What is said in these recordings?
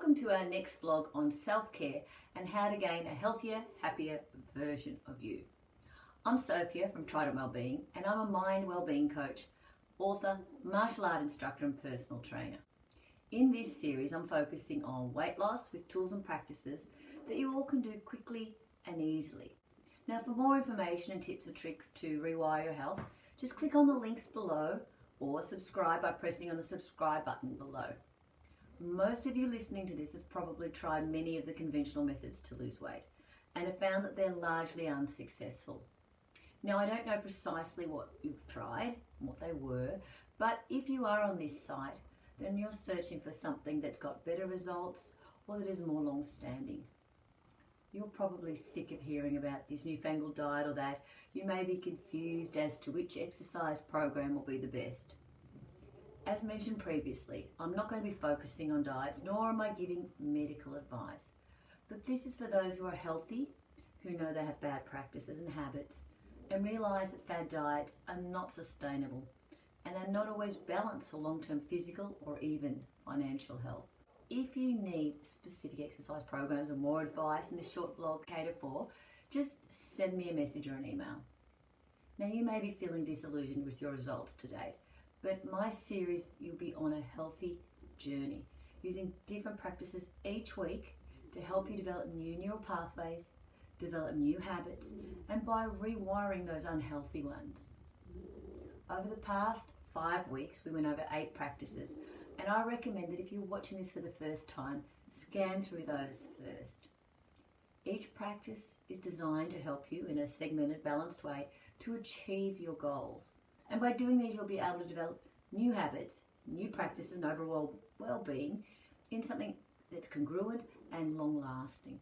Welcome to our next vlog on self-care and how to gain a healthier, happier version of you. I'm Sophia from Trident Wellbeing and I'm a mind wellbeing coach, author, martial art instructor and personal trainer. In this series I'm focusing on weight loss with tools and practices that you all can do quickly and easily. Now for more information and tips and tricks to rewire your health, just click on the links below or subscribe by pressing on the subscribe button below. Most of you listening to this have probably tried many of the conventional methods to lose weight and have found that they're largely unsuccessful. Now, I don't know precisely what you've tried and what they were, but if you are on this site, then you're searching for something that's got better results or that is more long-standing. You're probably sick of hearing about this newfangled diet or that. You may be confused as to which exercise program will be the best. As mentioned previously, I'm not going to be focusing on diets, nor am I giving medical advice. But this is for those who are healthy, who know they have bad practices and habits, and realise that fad diets are not sustainable and are not always balanced for long-term physical or even financial health. If you need specific exercise programs or more advice in this short vlog cater for, just send me a message or an email. Now you may be feeling disillusioned with your results to date, but my series, you'll be on a healthy journey, using different practices each week to help you develop new neural pathways, develop new habits, and by rewiring those unhealthy ones. Over the past 5 weeks, we went over 8 practices, and I recommend that if you're watching this for the first time, scan through those first. Each practice is designed to help you in a segmented, balanced way to achieve your goals. And by doing these, you'll be able to develop new habits, new practices, and overall well-being in something that's congruent and long-lasting.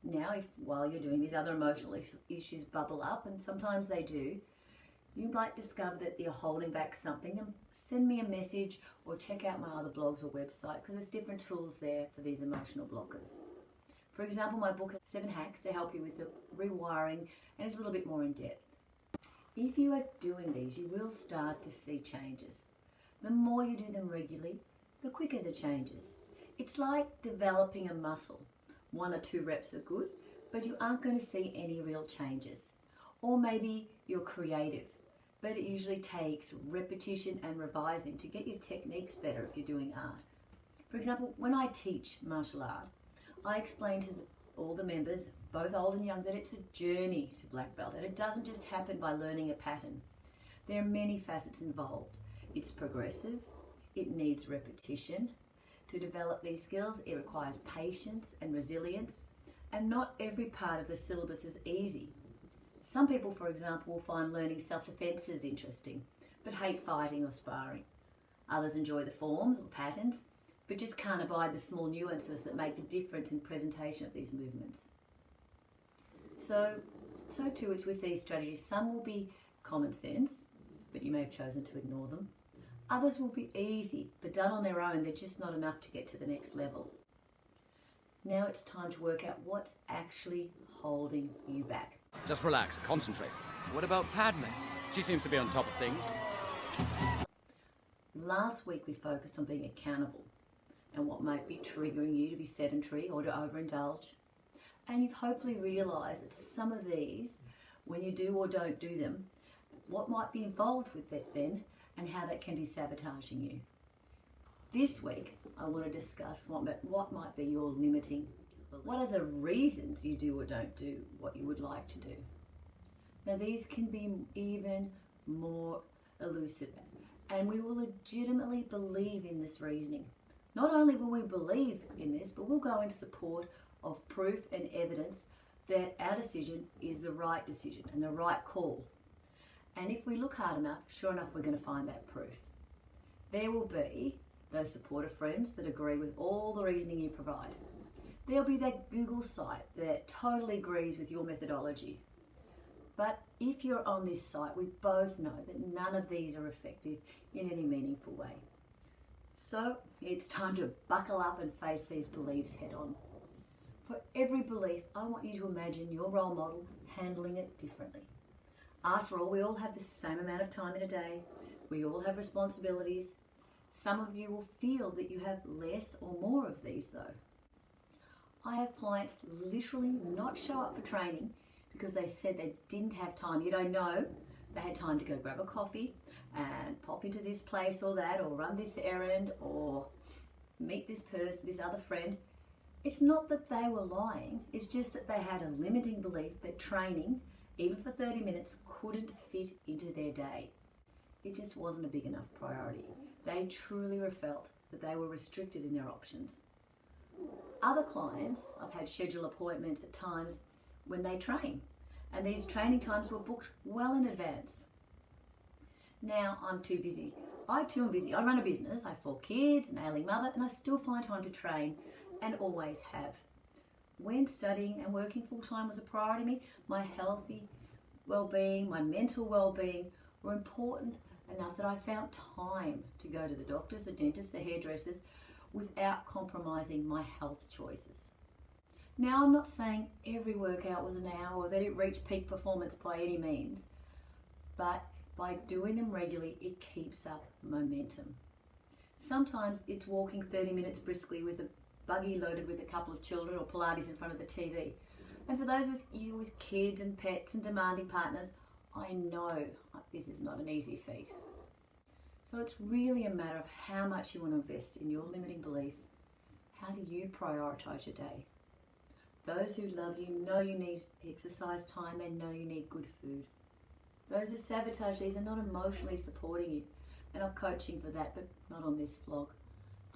Now, if while you're doing these other emotional issues bubble up, and sometimes they do, you might discover that you're holding back something, then send me a message or check out my other blogs or website because there's different tools there for these emotional blockers. For example, my book, 7 Hacks to help you with the rewiring, and it's a little bit more in depth. If you are doing these, you will start to see changes. The more you do them regularly, the quicker the changes. It's like developing a muscle. 1 or 2 reps are good, but you aren't going to see any real changes. Or maybe you're creative, but it usually takes repetition and revising to get your techniques better if you're doing art. For example, when I teach martial art, I explain to all the members, both old and young, that it's a journey to black belt and it doesn't just happen by learning a pattern. There are many facets involved. It's progressive, it needs repetition. To develop these skills, it requires patience and resilience, and not every part of the syllabus is easy. Some people, for example, will find learning self-defense is interesting, but hate fighting or sparring. Others enjoy the forms or patterns, but just can't abide the small nuances that make the difference in presentation of these movements. So too it's with these strategies. Some will be common sense, but you may have chosen to ignore them. Others will be easy, but done on their own, they're just not enough to get to the next level. Now it's time to work out what's actually holding you back. Just relax, concentrate. What about Padme? She seems to be on top of things. Last week we focused on being accountable and what might be triggering you to be sedentary or to overindulge. And you've hopefully realised that some of these, when you do or don't do them, what might be involved with that then and how that can be sabotaging you. This week, I want to discuss what might be your limiting beliefs. What are the reasons you do or don't do what you would like to do? Now, these can be even more elusive, and we will legitimately believe in this reasoning. Not only will we believe in this, but we'll go in support of proof and evidence that our decision is the right decision and the right call. And if we look hard enough, sure enough, we're going to find that proof. There will be those supportive friends that agree with all the reasoning you provide. There'll be that Google site that totally agrees with your methodology. But if you're on this site, we both know that none of these are effective in any meaningful way. So it's time to buckle up and face these beliefs head on. For every belief, I want you to imagine your role model handling it differently. After all, we all have the same amount of time in a day. We all have responsibilities. Some of you will feel that you have less or more of these though. I have clients literally not show up for training because they said they didn't have time. Yet I know they had time to go grab a coffee and pop into this place or that, or run this errand, or meet this person, this other friend. It's not that they were lying, it's just that they had a limiting belief that training, even for 30 minutes, couldn't fit into their day. It just wasn't a big enough priority. They truly felt that they were restricted in their options. Other clients, I've had schedule appointments at times when they train, and these training times were booked well in advance. Now I'm too busy. I too am busy. I run a business, I have 4 kids, an ailing mother, and I still find time to train, and always have. When studying and working full-time was a priority to me, my healthy well-being, my mental well-being were important enough that I found time to go to the doctors, the dentists, the hairdressers, without compromising my health choices. Now, I'm not saying every workout was an hour or that it reached peak performance by any means, but by doing them regularly, it keeps up momentum. Sometimes it's walking 30 minutes briskly with a buggy loaded with a couple of children, or Pilates in front of the TV. And for those with you with kids and pets and demanding partners, I know this is not an easy feat. So it's really a matter of how much you want to invest in your limiting belief. How do you prioritize your day? Those who love you know you need exercise time and know you need good food. Those who sabotage these are not emotionally supporting you, and I'm coaching for that, but not on this vlog.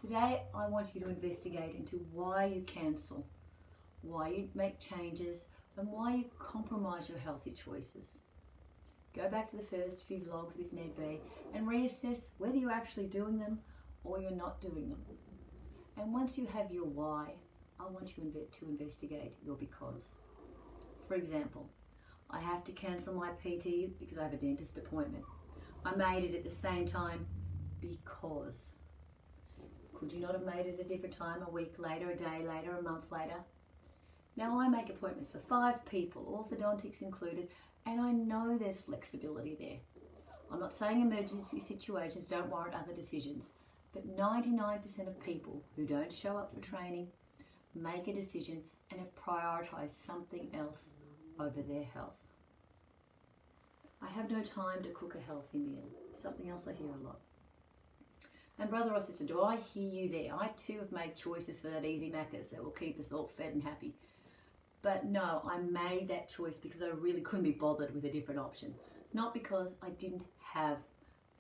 Today, I want you to investigate into why you cancel, why you make changes, and why you compromise your healthy choices. Go back to the first few vlogs if need be and reassess whether you're actually doing them or you're not doing them. And once you have your why, I want you to investigate your because. For example, I have to cancel my PT because I have a dentist appointment. I made it at the same time because. Could you not have made it a different time, a week later, a day later, a month later? Now I make appointments for 5 people, orthodontics included, and I know there's flexibility there. I'm not saying emergency situations don't warrant other decisions, but 99% of people who don't show up for training make a decision and have prioritized something else over their health. I have no time to cook a healthy meal. Something else I hear a lot. And brother or sister, do I hear you there? I too have made choices for that easy Macca's that will keep us all fed and happy. But no, I made that choice because I really couldn't be bothered with a different option. Not because I didn't have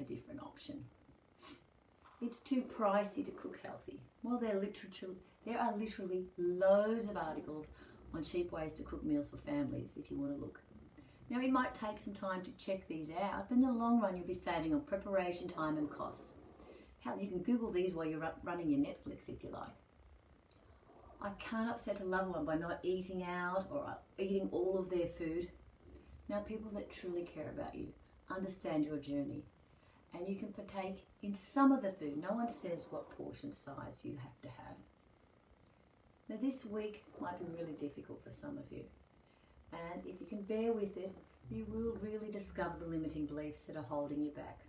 a different option. It's too pricey to cook healthy. Well, there are literally loads of articles on cheap ways to cook meals for families if you want to look. Now, it might take some time to check these out, but in the long run, you'll be saving on preparation time and costs. Hell, you can Google these while you're running your Netflix if you like. I can't upset a loved one by not eating out or eating all of their food. Now, people that truly care about you understand your journey, and you can partake in some of the food. No one says what portion size you have to have. Now, this week might be really difficult for some of you, and if you can bear with it, you will really discover the limiting beliefs that are holding you back.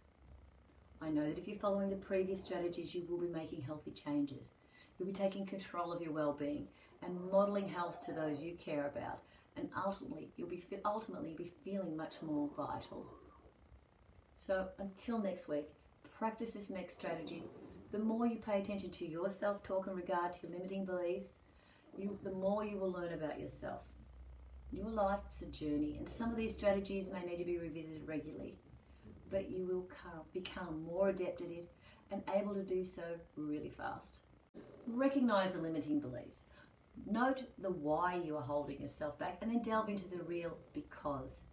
I know that if you're following the previous strategies, you will be making healthy changes. You'll be taking control of your well-being and modeling health to those you care about, and ultimately you'll be feeling much more vital. So until next week, practice this next strategy. The more you pay attention to your self-talk in regard to your limiting beliefs, the more you will learn about yourself. Your life's a journey, and some of these strategies may need to be revisited regularly, but you will become more adept at it and able to do so really fast. Recognize the limiting beliefs. Note the why you are holding yourself back, and then delve into the real because.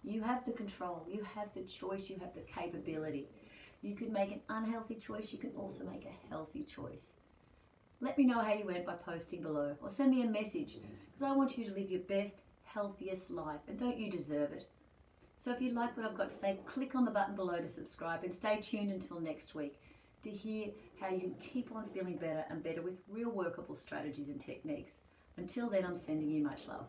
You have the control, you have the choice, you have the capability. You could make an unhealthy choice, you can also make a healthy choice. Let me know how you went by posting below, or send me a message, because I want you to live your best, healthiest life, and don't you deserve it? So if you like what I've got to say, click on the button below to subscribe, and stay tuned until next week to hear how you can keep on feeling better and better with real workable strategies and techniques. Until then, I'm sending you much love.